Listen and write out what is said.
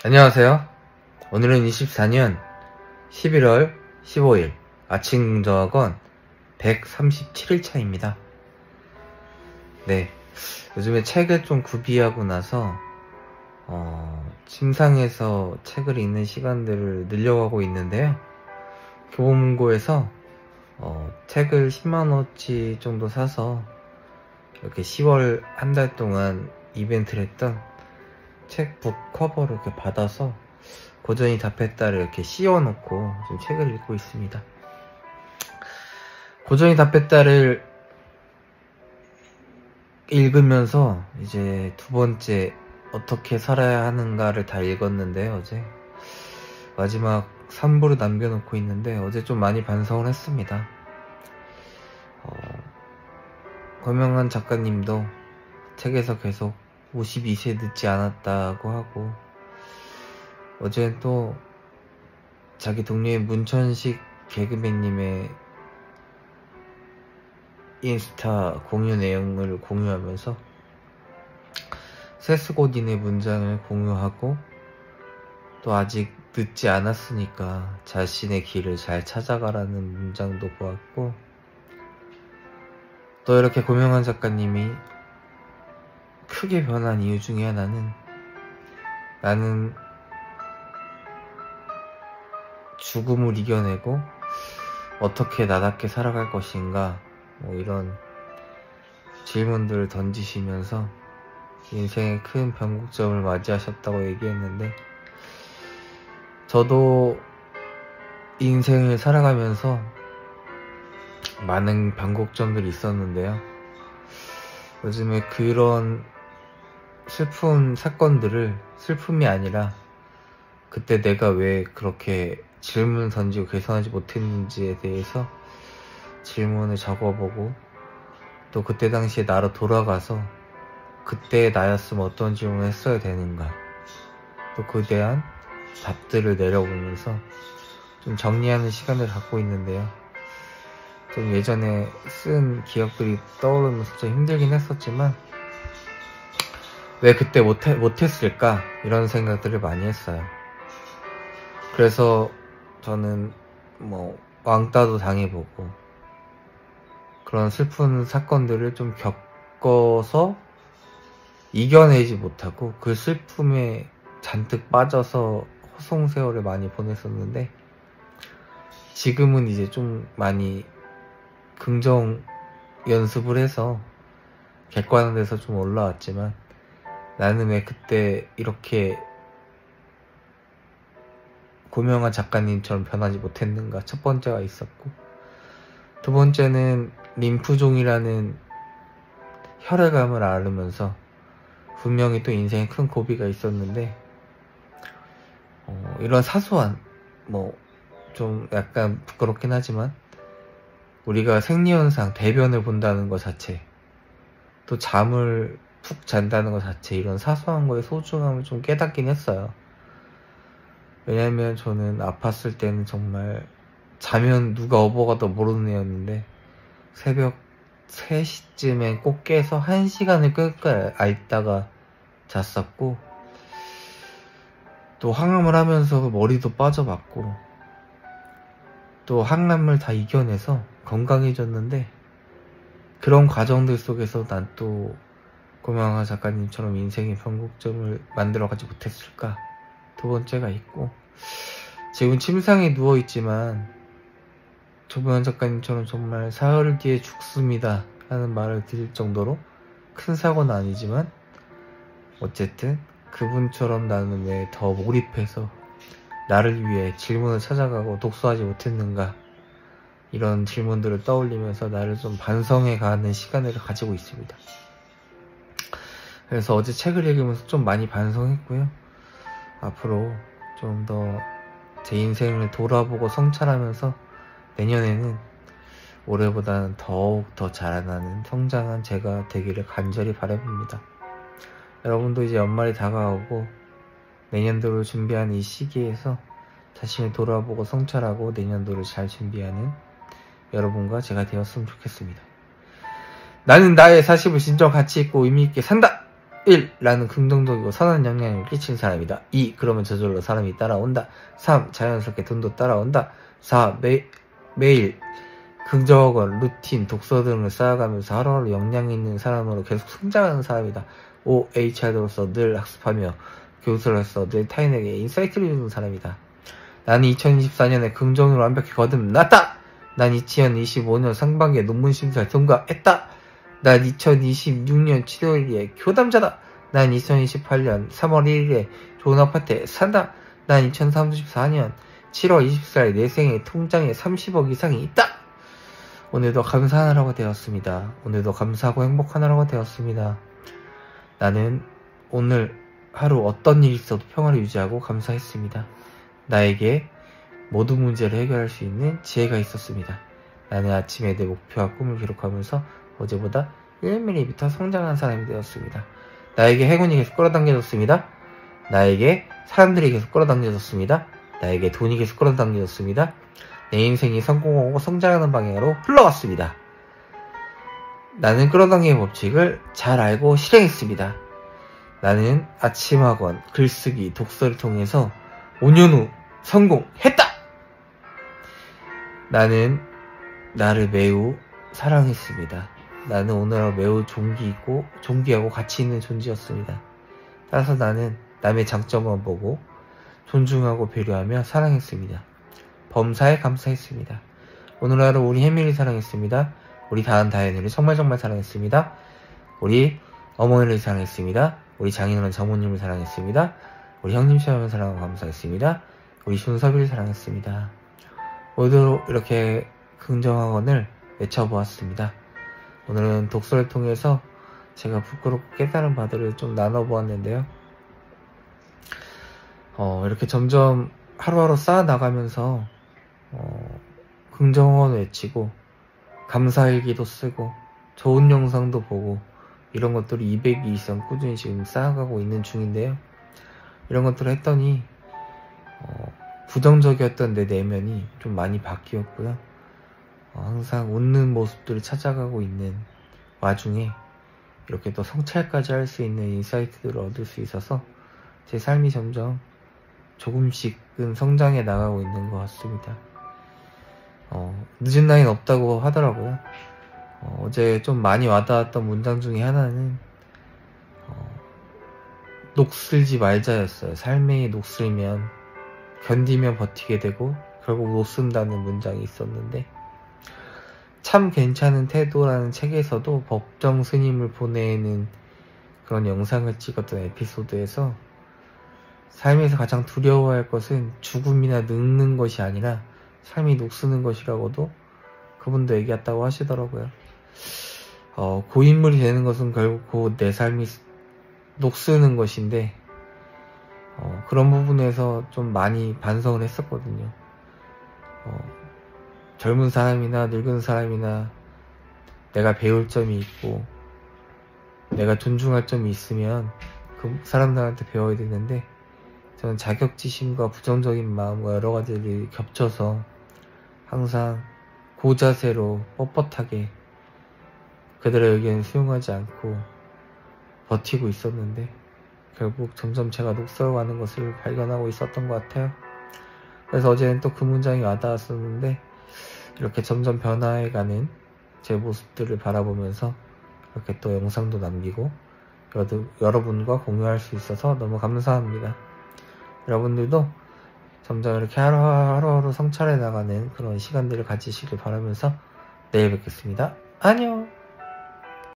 안녕하세요. 오늘은 24년 11월 15일 아침 저학원 137일차입니다. 네, 요즘에 책을 좀 구비하고 나서 침상에서 책을 읽는 시간들을 늘려가고 있는데요. 교보문고에서 책을 10만원어치 정도 사서 이렇게 10월 한 달 동안 이벤트를 했던 책 북 커버를 이렇게 받아서 고전이 답했다를 이렇게 씌워놓고 지금 책을 읽고 있습니다. 고전이 답했다를 읽으면서 이제 두 번째 어떻게 살아야 하는가를 다 읽었는데요. 어제 마지막 3부를 남겨놓고 있는데 어제 좀 많이 반성을 했습니다. 권명한 작가님도 책에서 계속 52세 늦지 않았다고 하고, 어제는 또 자기 동료인 문천식 개그맨님의 인스타 공유 내용을 공유하면서 세스고딘의 문장을 공유하고, 또 아직 늦지 않았으니까 자신의 길을 잘 찾아가라는 문장도 보았고, 또 이렇게 고명한 작가님이 크게 변한 이유 중에 하나는 나는 죽음을 이겨내고 어떻게 나답게 살아갈 것인가, 뭐 이런 질문들을 던지시면서 인생의 큰 변곡점을 맞이하셨다고 얘기했는데, 저도 인생을 살아가면서 많은 변곡점들이 있었는데요. 요즘에 그런 슬픈 사건들을 슬픔이 아니라 그때 내가 왜 그렇게 질문을 던지고 개선하지 못했는지에 대해서 질문을 적어보고, 또 그때 당시에 나로 돌아가서 그때 나였으면 어떤 질문을 했어야 되는가, 또 그에 대한 답들을 내려보면서 좀 정리하는 시간을 갖고 있는데요. 좀 예전에 쓴 기억들이 떠오르면서 좀 힘들긴 했었지만 왜 그때 못했을까, 이런 생각들을 많이 했어요. 그래서 저는 뭐 왕따도 당해보고 그런 슬픈 사건들을 좀 겪어서 이겨내지 못하고 그 슬픔에 잔뜩 빠져서 허송세월을 많이 보냈었는데, 지금은 이제 좀 많이 긍정 연습을 해서 객관화돼서 좀 올라왔지만, 나는 왜 그때 이렇게 고명한 작가님처럼 변하지 못했는가, 첫 번째가 있었고, 두 번째는 림프종이라는 혈액암을 앓으면서 분명히 또 인생에 큰 고비가 있었는데, 이런 사소한, 뭐 좀 약간 부끄럽긴 하지만 우리가 생리현상, 대변을 본다는 것 자체, 또 잠을 푹 잔다는 것 자체, 이런 사소한 거의 소중함을 좀 깨닫긴 했어요. 왜냐면 저는 아팠을 때는 정말 자면 누가 업어가도 모르는 애였는데, 새벽 3시쯤에 꼭 깨서 1시간을 끄끌 앓다가 잤었고, 또 항암을 하면서 머리도 빠져봤고, 또 항암을 다 이겨내서 건강해졌는데, 그런 과정들 속에서 난 또 고명한 작가님처럼 인생의 변곡점을 만들어가지 못했을까, 두 번째가 있고, 지금 침상에 누워있지만 고명한 작가님처럼 정말 사흘 뒤에 죽습니다 하는 말을 들을 정도로 큰 사고는 아니지만, 어쨌든 그분처럼 나는 왜 더 몰입해서 나를 위해 질문을 찾아가고 독서하지 못했는가, 이런 질문들을 떠올리면서 나를 좀 반성해가는 시간을 가지고 있습니다. 그래서 어제 책을 읽으면서 좀 많이 반성했고요. 앞으로 좀 더 제 인생을 돌아보고 성찰하면서 내년에는 올해보다는 더욱 더 자라나는 성장한 제가 되기를 간절히 바라봅니다. 여러분도 이제 연말이 다가오고 내년도를 준비하는 이 시기에서 자신을 돌아보고 성찰하고 내년도를 잘 준비하는 여러분과 제가 되었으면 좋겠습니다. 나는 나의 40을 진정 가치 있고 의미 있게 산다! 1. 나는 긍정적이고 선한 영향을 끼친 사람이다. 2. 그러면 저절로 사람이 따라온다. 3. 자연스럽게 돈도 따라온다. 4. 매일 긍정학원, 루틴, 독서 등을 쌓아가면서 하루하루 역량 있는 사람으로 계속 성장하는 사람이다. 5. HR로서 늘 학습하며 교수로서 늘 타인에게 인사이트를 주는 사람이다. 나는 2024년에 긍정으로 완벽히 거듭났다. 난 2025년 상반기에 논문 심사를 통과했다. 난 2026년 7월 1일에 교담자다. 난 2028년 3월 1일에 좋은 아파트에 산다. 난 2034년 7월 24일 내 생애 통장에 30억 이상이 있다. 오늘도 감사한 하루가 되었습니다. 오늘도 감사하고 행복한 하루가 되었습니다. 나는 오늘 하루 어떤 일이 있어도 평화를 유지하고 감사했습니다. 나에게 모든 문제를 해결할 수 있는 지혜가 있었습니다. 나는 아침에 내 목표와 꿈을 기록하면서 어제보다 1mm 성장한 사람이 되었습니다. 나에게 행운이 계속 끌어당겨졌습니다. 나에게 사람들이 계속 끌어당겨졌습니다. 나에게 돈이 계속 끌어당겨졌습니다. 내 인생이 성공하고 성장하는 방향으로 흘러갔습니다. 나는 끌어당김의 법칙을 잘 알고 실행했습니다. 나는 아침학원, 글쓰기, 독서를 통해서 5년 후 성공했다! 나는 나를 매우 사랑했습니다. 나는 오늘 매우 존귀하고 가치 있는 존재였습니다. 따라서 나는 남의 장점만 보고 존중하고 배려하며 사랑했습니다. 범사에 감사했습니다. 오늘 하루 우리 혜민이를 사랑했습니다. 우리 다은다현이를 정말 사랑했습니다. 우리 어머니를 사랑했습니다. 우리 장인어른 장모님을 사랑했습니다. 우리 형님 시험을 사랑하고 감사했습니다. 우리 준섭이를 사랑했습니다. 오늘도 이렇게 긍정학원을 외쳐보았습니다. 오늘은 독서를 통해서 제가 부끄럽고 깨달은 바들을 좀 나눠보았는데요. 이렇게 점점 하루하루 쌓아나가면서 긍정학원 외치고 감사일기도 쓰고 좋은 영상도 보고 이런 것들을 200일 이상 꾸준히 지금 쌓아가고 있는 중인데요. 이런 것들을 했더니 부정적이었던 내 내면이 좀 많이 바뀌었고요. 항상 웃는 모습들을 찾아가고 있는 와중에 이렇게 또 성찰까지 할 수 있는 인사이트들을 얻을 수 있어서 제 삶이 점점 조금씩은 성장해 나가고 있는 것 같습니다. 늦은 나이는 없다고 하더라고요. 어제 좀 많이 와닿았던 문장 중에 하나는 녹슬지 말자였어요. 삶에 녹슬면 견디면 버티게 되고 결국 녹슨다는 문장이 있었는데, 참 괜찮은 태도라는 책에서도 법정 스님을 보내는 그런 영상을 찍었던 에피소드에서 삶에서 가장 두려워할 것은 죽음이나 늙는 것이 아니라 삶이 녹쓰는 것이라고도 그분도 얘기했다고 하시더라고요. 고인물이 되는 것은 결국 내 삶이 녹쓰는 것인데, 그런 부분에서 좀 많이 반성을 했었거든요. 젊은 사람이나 늙은 사람이나 내가 배울 점이 있고 내가 존중할 점이 있으면 그 사람들한테 배워야 되는데, 저는 자격지심과 부정적인 마음과 여러 가지들이 겹쳐서 항상 고자세로 뻣뻣하게 그들의 의견을 수용하지 않고 버티고 있었는데, 결국 점점 제가 녹슬어가는 것을 발견하고 있었던 것 같아요. 그래서 어제는 또 그 문장이 와닿았었는데, 이렇게 점점 변화해가는 제 모습들을 바라보면서 이렇게 또 영상도 남기고 여러분과 공유할 수 있어서 너무 감사합니다. 여러분들도 점점 이렇게 하루하루 성찰해 나가는 그런 시간들을 가지시길 바라면서 내일 뵙겠습니다. 안녕.